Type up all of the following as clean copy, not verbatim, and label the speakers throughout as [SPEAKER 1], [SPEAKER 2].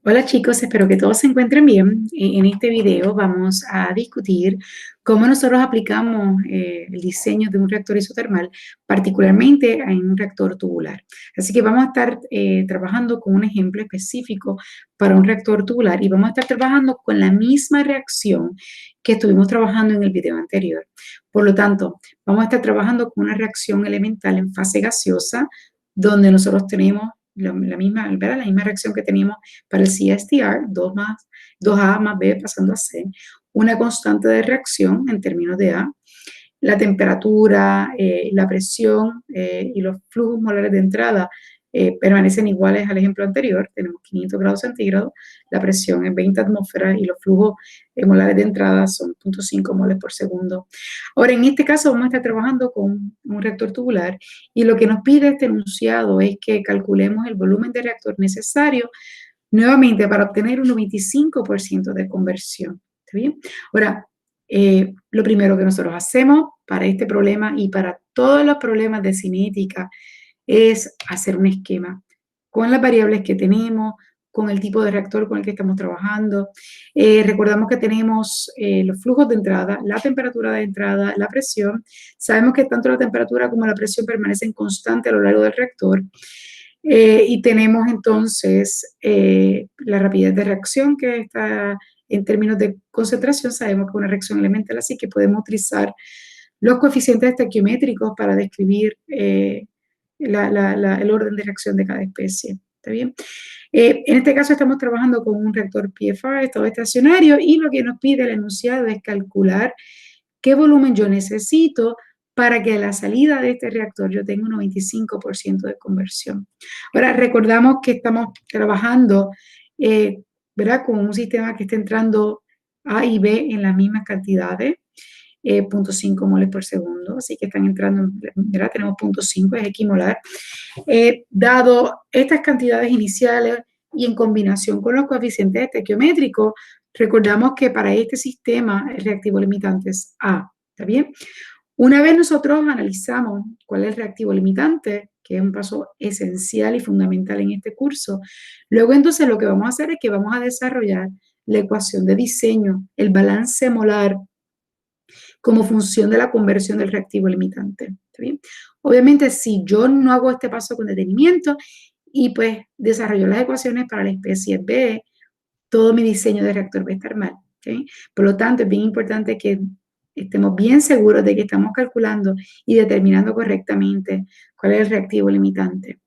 [SPEAKER 1] Hola chicos, espero que todos se encuentren bien. En este video vamos a discutir cómo nosotros aplicamos el diseño de un reactor isotermal, particularmente en un reactor tubular. Así que vamos a estar trabajando con un ejemplo específico para un reactor tubular y vamos a estar trabajando con la misma reacción que estuvimos trabajando en el video anterior. Por lo tanto, vamos a estar trabajando con una reacción elemental en fase gaseosa, donde nosotros tenemos la misma reacción que teníamos para el CSTR, 2A más B pasando a C, una constante de reacción en términos de A, la temperatura, la presión y los flujos molares de entrada permanecen iguales al ejemplo anterior. Tenemos 500 grados centígrados, la presión es 20 atmósferas y los flujos molares de entrada son 0.5 moles por segundo. Ahora, en este caso vamos a estar trabajando con un reactor tubular y lo que nos pide este enunciado es que calculemos el volumen de reactor necesario nuevamente para obtener un 95% de conversión. ¿Está bien? Ahora, lo primero que nosotros hacemos para este problema y para todos los problemas de cinética es hacer un esquema con las variables que tenemos, con el tipo de reactor con el que estamos trabajando. Recordamos que tenemos los flujos de entrada, la temperatura de entrada, la presión. Sabemos que tanto la temperatura como la presión permanecen constantes a lo largo del reactor. Y tenemos entonces la rapidez de reacción que está en términos de concentración. Sabemos que es una reacción elemental, así que podemos utilizar los coeficientes estequiométricos para describir el orden de reacción de cada especie. ¿Está bien? En este caso estamos trabajando con un reactor PFR, estado estacionario, y lo que nos pide el enunciado es calcular qué volumen yo necesito para que a la salida de este reactor yo tenga un 95% de conversión. Ahora, recordamos que estamos trabajando, ¿verdad?, con un sistema que está entrando A y B en las mismas cantidades, 0.5 moles por segundo, así que están entrando, ¿verdad?, tenemos 0.5, es equimolar. Dado estas cantidades iniciales y en combinación con los coeficientes estequiométricos, recordamos que para este sistema el reactivo limitante es A, ¿está bien? Una vez nosotros analizamos cuál es el reactivo limitante, que es un paso esencial y fundamental en este curso, luego entonces lo que vamos a hacer es que vamos a desarrollar la ecuación de diseño, el balance molar, como función de la conversión del reactivo limitante. ¿Está bien? Obviamente, si yo no hago este paso con detenimiento y pues desarrollo las ecuaciones para la especie B, todo mi diseño de reactor va a estar mal. ¿Okay? Por lo tanto, es bien importante que estemos bien seguros de que estamos calculando y determinando correctamente cuál es el reactivo limitante.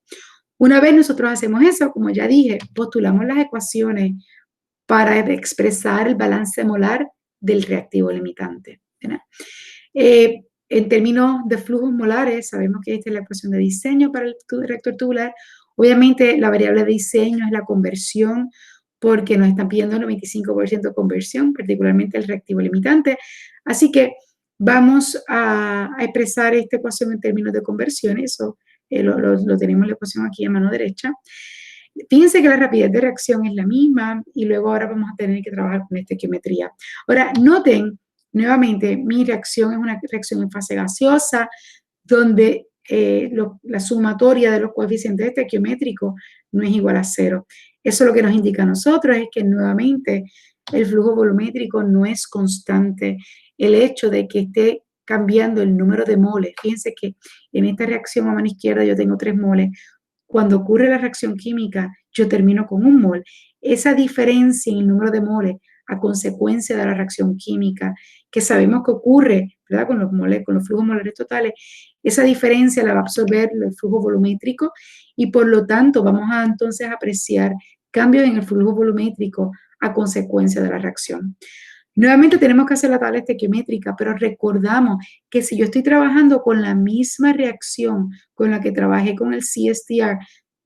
[SPEAKER 1] Una vez nosotros hacemos eso, como ya dije, postulamos las ecuaciones para expresar el balance molar del reactivo limitante. En términos de flujos molares, sabemos que esta es la ecuación de diseño para el reactor tubular. Obviamente, la variable de diseño es la conversión, porque nos están pidiendo el 95% de conversión, particularmente el reactivo limitante. Así que vamos a expresar esta ecuación en términos de conversión. Eso lo tenemos la ecuación aquí a mano derecha. Fíjense que la rapidez de reacción es la misma y luego ahora vamos a tener que trabajar con esta estequiometría. Ahora, noten nuevamente, mi reacción es una reacción en fase gaseosa, donde la sumatoria de los coeficientes estequiométricos no es igual a 0. Eso lo que nos indica a nosotros es que nuevamente el flujo volumétrico no es constante. El hecho de que esté cambiando el número de moles, fíjense que en esta reacción a mano izquierda yo tengo 3 moles. Cuando ocurre la reacción química, yo termino con 1 mol. Esa diferencia en el número de moles a consecuencia de la reacción química, que sabemos que ocurre, ¿verdad?, con los moles, con los flujos molares totales, esa diferencia la va a absorber el flujo volumétrico y por lo tanto vamos a entonces apreciar cambios en el flujo volumétrico a consecuencia de la reacción. Nuevamente tenemos que hacer la tabla estequiométrica, pero recordamos que si yo estoy trabajando con la misma reacción con la que trabajé con el CSTR,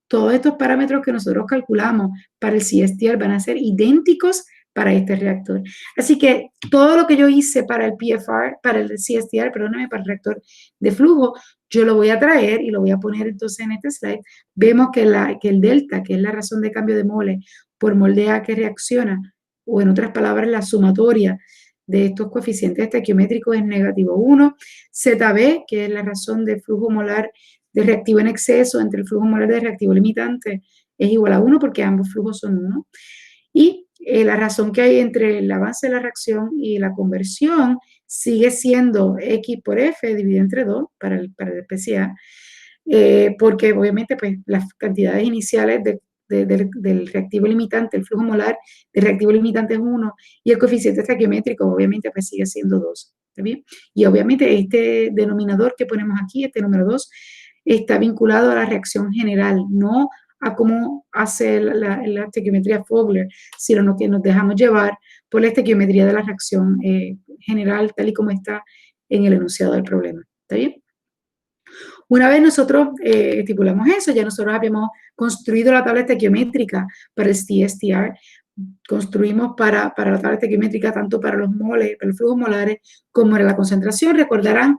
[SPEAKER 1] todos estos parámetros que nosotros calculamos para el CSTR van a ser idénticos para este reactor. Así que todo lo que yo hice para el PFR, para el CSTR, perdóname, para el reactor de flujo, yo lo voy a traer y lo voy a poner entonces en este slide. Vemos que el delta, que es la razón de cambio de moles por mol de A que reacciona, o en otras palabras, la sumatoria de estos coeficientes estequiométricos es -1. ZB, que es la razón de flujo molar de reactivo en exceso entre el flujo molar de reactivo limitante, es igual a 1 porque ambos flujos son 1. Y la razón que hay entre el avance de la reacción y la conversión sigue siendo X por F dividido entre 2 para el PCA, porque obviamente pues, las cantidades iniciales del reactivo limitante, el flujo molar del reactivo limitante es 1 y el coeficiente estequiométrico obviamente pues sigue siendo 2, ¿está bien? Y obviamente este denominador que ponemos aquí, este número 2, está vinculado a la reacción general, no a cómo hace la estequiometría Fogler, sino que nos dejamos llevar por la estequiometría de la reacción general, tal y como está en el enunciado del problema, ¿está bien? Una vez nosotros estipulamos eso, ya nosotros habíamos construido la tabla estequiométrica para el CSTR, construimos para la tabla estequiométrica tanto para los moles, para los flujos molares, como para la concentración. Recordarán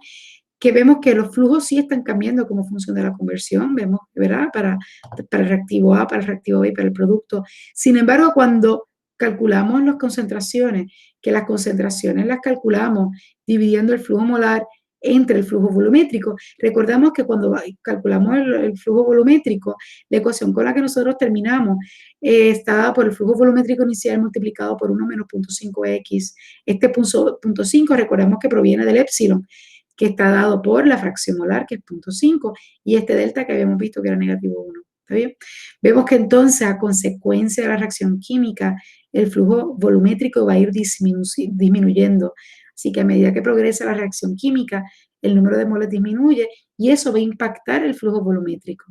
[SPEAKER 1] que vemos que los flujos sí están cambiando como función de la conversión, vemos, ¿verdad? Para el reactivo A, para el reactivo B y para el producto. Sin embargo, cuando calculamos las concentraciones, que las concentraciones las calculamos dividiendo el flujo molar entre el flujo volumétrico. Recordamos que cuando calculamos el flujo volumétrico, la ecuación con la que nosotros terminamos está dada por el flujo volumétrico inicial multiplicado por 1 menos 0.5x. Este punto 5, recordamos que proviene del épsilon, que está dado por la fracción molar, que es 0.5, y este delta que habíamos visto que era negativo 1. ¿Está bien? Vemos que entonces, a consecuencia de la reacción química, el flujo volumétrico va a ir disminuyendo. Así que a medida que progresa la reacción química, el número de moles disminuye y eso va a impactar el flujo volumétrico.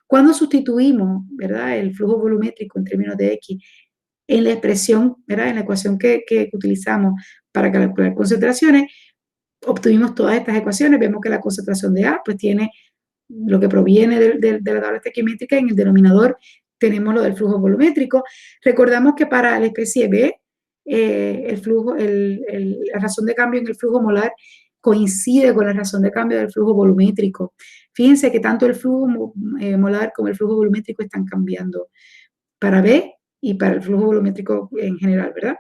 [SPEAKER 1] Cuando sustituimos, ¿verdad?, el flujo volumétrico en términos de X en la expresión, ¿verdad?, en la ecuación que utilizamos para calcular concentraciones, obtuvimos todas estas ecuaciones. Vemos que la concentración de A pues tiene lo que proviene de la tabla estequiométrica. En el denominador tenemos lo del flujo volumétrico. Recordamos que para la especie B, la razón de cambio en el flujo molar coincide con la razón de cambio del flujo volumétrico. Fíjense que tanto el flujo molar como el flujo volumétrico están cambiando para B y para el flujo volumétrico en general, ¿verdad?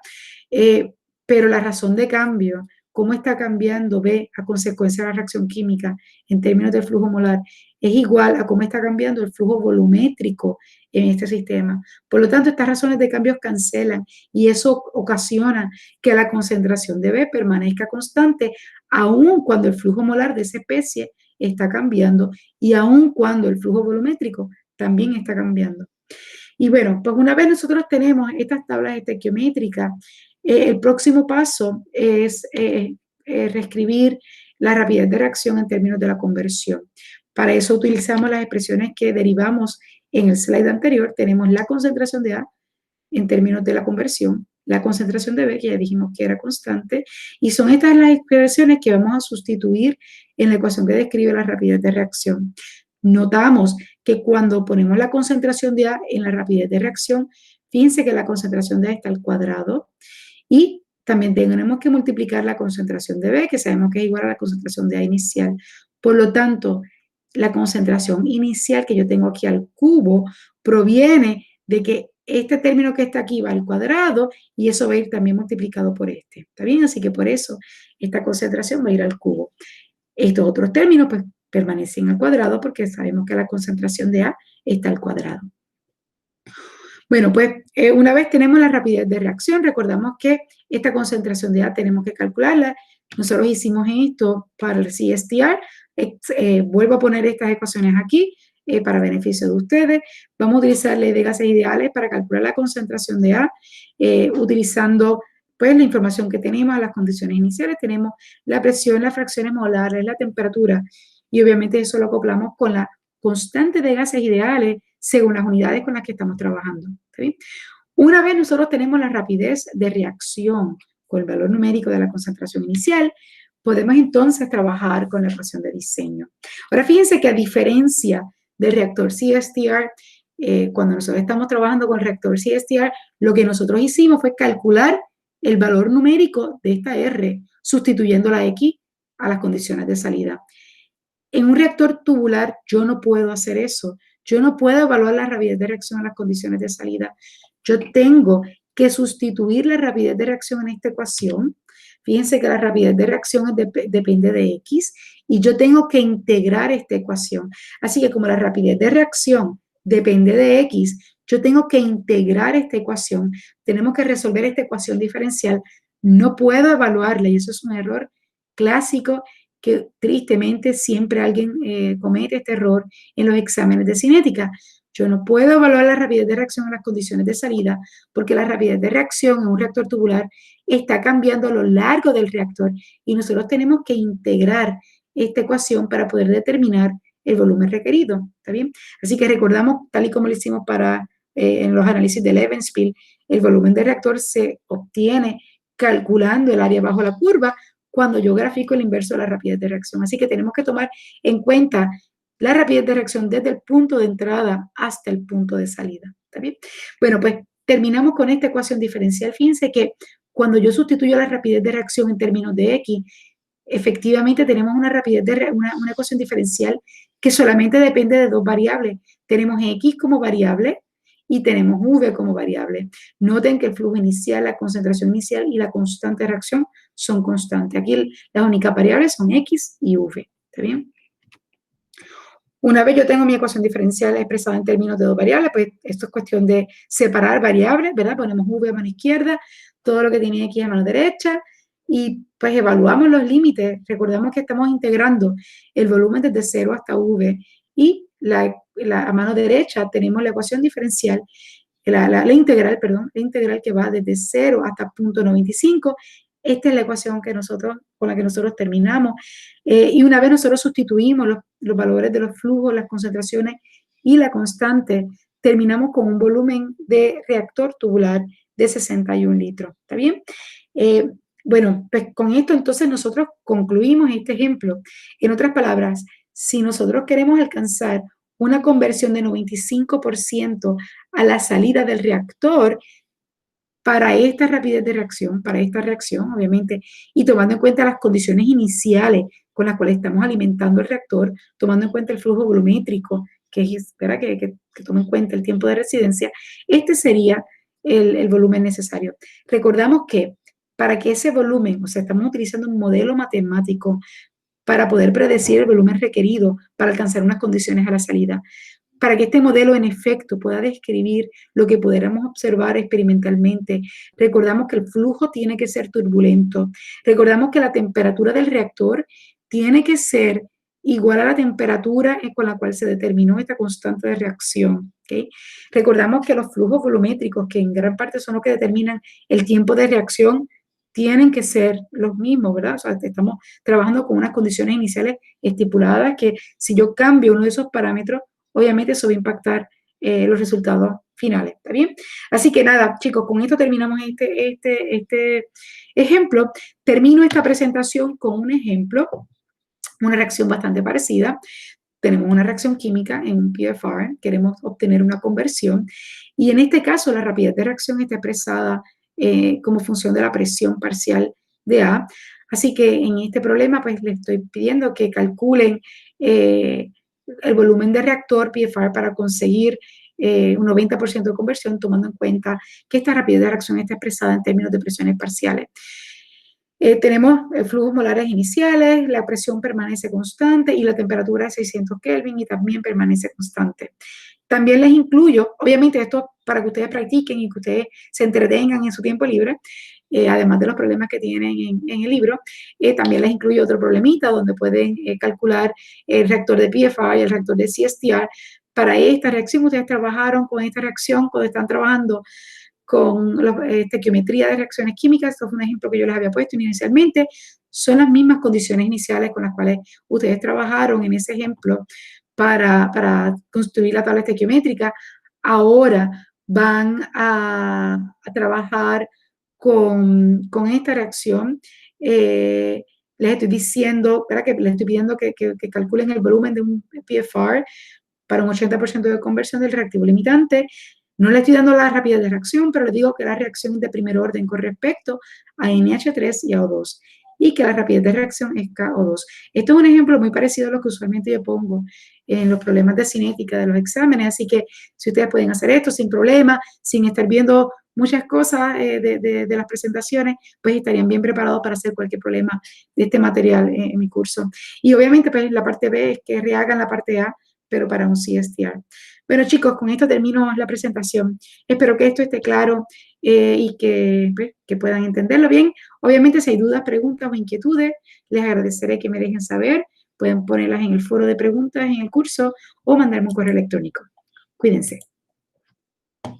[SPEAKER 1] Pero la razón de cambio, cómo está cambiando B a consecuencia de la reacción química en términos del flujo molar, es igual a cómo está cambiando el flujo volumétrico en este sistema. Por lo tanto, estas razones de cambio cancelan y eso ocasiona que la concentración de B permanezca constante, aun cuando el flujo molar de esa especie está cambiando y aun cuando el flujo volumétrico también está cambiando. Y bueno, pues una vez nosotros tenemos estas tablas estequiométricas, el próximo paso es reescribir la rapidez de reacción en términos de la conversión. Para eso utilizamos las expresiones que derivamos en el slide anterior. Tenemos la concentración de A en términos de la conversión, la concentración de B, que ya dijimos que era constante, y son estas las expresiones que vamos a sustituir en la ecuación que describe la rapidez de reacción. Notamos que cuando ponemos la concentración de A en la rapidez de reacción, fíjense que la concentración de A está al cuadrado y también tenemos que multiplicar la concentración de B, que sabemos que es igual a la concentración de A inicial. Por lo tanto, la concentración inicial que yo tengo aquí al cubo proviene de que este término que está aquí va al cuadrado y eso va a ir también multiplicado por este. ¿Está bien? Así que por eso esta concentración va a ir al cubo. Estos otros términos pues permanecen al cuadrado porque sabemos que la concentración de A está al cuadrado. Bueno, pues una vez tenemos la rapidez de reacción, recordamos que esta concentración de A tenemos que calcularla. Nosotros hicimos esto para el CSTR. Vuelvo a poner estas ecuaciones aquí para beneficio de ustedes. Vamos a utilizar ley de gases ideales para calcular la concentración de A, utilizando pues la información que tenemos, las condiciones iniciales. Tenemos la presión, las fracciones molares, la temperatura, y obviamente eso lo acoplamos con la constante de gases ideales según las unidades con las que estamos trabajando. ¿Sí? Una vez nosotros tenemos la rapidez de reacción con el valor numérico de la concentración inicial, podemos entonces trabajar con la ecuación de diseño. Ahora fíjense que a diferencia del reactor CSTR, cuando nosotros estamos trabajando con el reactor CSTR, lo que nosotros hicimos fue calcular el valor numérico de esta R, sustituyendo la X a las condiciones de salida. En un reactor tubular yo no puedo hacer eso. Yo no puedo evaluar la rapidez de reacción a las condiciones de salida. Yo tengo que sustituir la rapidez de reacción en esta ecuación. Fíjense que la rapidez de reacción depende de X y yo tengo que integrar esta ecuación. Así que como la rapidez de reacción depende de X, yo tengo que integrar esta ecuación, tenemos que resolver esta ecuación diferencial, no puedo evaluarla y eso es un error clásico que tristemente siempre alguien comete este error en los exámenes de cinética. Yo no puedo evaluar la rapidez de reacción en las condiciones de salida porque la rapidez de reacción en un reactor tubular está cambiando a lo largo del reactor y nosotros tenemos que integrar esta ecuación para poder determinar el volumen requerido, ¿está bien? Así que recordamos, tal y como lo hicimos para en los análisis del Evenspiel, el volumen de reactor se obtiene calculando el área bajo la curva cuando yo grafico el inverso de la rapidez de reacción. Así que tenemos que tomar en cuenta la rapidez de reacción desde el punto de entrada hasta el punto de salida, ¿está bien? Bueno, pues terminamos con esta ecuación diferencial. Fíjense que cuando yo sustituyo la rapidez de reacción en términos de X, efectivamente tenemos una rapidez de una ecuación diferencial que solamente depende de dos variables. Tenemos X como variable y tenemos V como variable. Noten que el flujo inicial, la concentración inicial y la constante de reacción son constantes. Aquí las únicas variables son X y V. ¿Está bien? Una vez yo tengo mi ecuación diferencial expresada en términos de dos variables, pues esto es cuestión de separar variables, ¿verdad? Ponemos V a mano izquierda, todo lo que tiene X a mano derecha, y pues evaluamos los límites. Recordamos que estamos integrando el volumen desde 0 hasta V, y a mano derecha tenemos la ecuación diferencial, la integral, perdón, la integral que va desde 0 hasta 0.95. Esta es la ecuación con la que nosotros terminamos. Y una vez nosotros sustituimos los valores de los flujos, las concentraciones y la constante, terminamos con un volumen de reactor tubular de 61 litros. ¿Está bien? Bueno, pues con esto entonces nosotros concluimos este ejemplo. En otras palabras, si nosotros queremos alcanzar una conversión de 95% a la salida del reactor, para esta rapidez de reacción, para esta reacción, obviamente, y tomando en cuenta las condiciones iniciales con las cuales estamos alimentando el reactor, tomando en cuenta el flujo volumétrico, que es, ¿verdad? Que tome en cuenta el tiempo de residencia, este sería el volumen necesario. Recordamos que para que ese volumen, o sea, estamos utilizando un modelo matemático para poder predecir el volumen requerido para alcanzar unas condiciones a la salida. Para que este modelo en efecto pueda describir lo que pudiéramos observar experimentalmente, recordamos que el flujo tiene que ser turbulento. Recordamos que la temperatura del reactor tiene que ser igual a la temperatura con la cual se determinó esta constante de reacción. ¿Okay? Recordamos que los flujos volumétricos, que en gran parte son los que determinan el tiempo de reacción, tienen que ser los mismos, ¿verdad? O sea, estamos trabajando con unas condiciones iniciales estipuladas que si yo cambio uno de esos parámetros, obviamente eso va a impactar los resultados finales, ¿está bien? Así que nada, chicos, con esto terminamos este ejemplo. Termino esta presentación con un ejemplo, una reacción bastante parecida. Tenemos una reacción química en un PFR, queremos obtener una conversión, y en este caso la rapidez de reacción está expresada como función de la presión parcial de A. Así que en este problema, pues les estoy pidiendo que calculen el volumen de reactor PFR para conseguir un 90% de conversión, tomando en cuenta que esta rapidez de reacción está expresada en términos de presiones parciales. Tenemos flujos molares iniciales, la presión permanece constante y la temperatura es 600 Kelvin y también permanece constante. También les incluyo, obviamente esto para que ustedes practiquen y que ustedes se entretengan en su tiempo libre, además de los problemas que tienen en el libro, también les incluyo otro problemita donde pueden calcular el reactor de PFR y el reactor de CSTR. Para esta reacción, ustedes trabajaron con esta reacción cuando están trabajando con la estequiometría de reacciones químicas. Esto fue un ejemplo que yo les había puesto inicialmente. Son las mismas condiciones iniciales con las cuales ustedes trabajaron en ese ejemplo para construir la tabla estequiométrica. Ahora van a trabajar con esta reacción. Les estoy diciendo, ¿verdad? Que les estoy pidiendo que calculen el volumen de un PFR para un 80% de conversión del reactivo limitante. No le estoy dando la rapidez de reacción, pero le digo que la reacción es de primer orden con respecto a NH3 y a O2, y que la rapidez de reacción es KO2. Esto es un ejemplo muy parecido a lo que usualmente yo pongo en los problemas de cinética de los exámenes, así que si ustedes pueden hacer esto sin problema, sin estar viendo muchas cosas de las presentaciones, pues estarían bien preparados para hacer cualquier problema de este material en mi curso. Y obviamente pues la parte B es que rehagan la parte A, pero para un CSTR. Bueno, chicos, con esto termino la presentación. Espero que esto esté claro y que, pues, que puedan entenderlo bien. Obviamente, si hay dudas, preguntas o inquietudes, les agradeceré que me dejen saber. Pueden ponerlas en el foro de preguntas en el curso o mandarme un correo electrónico. Cuídense.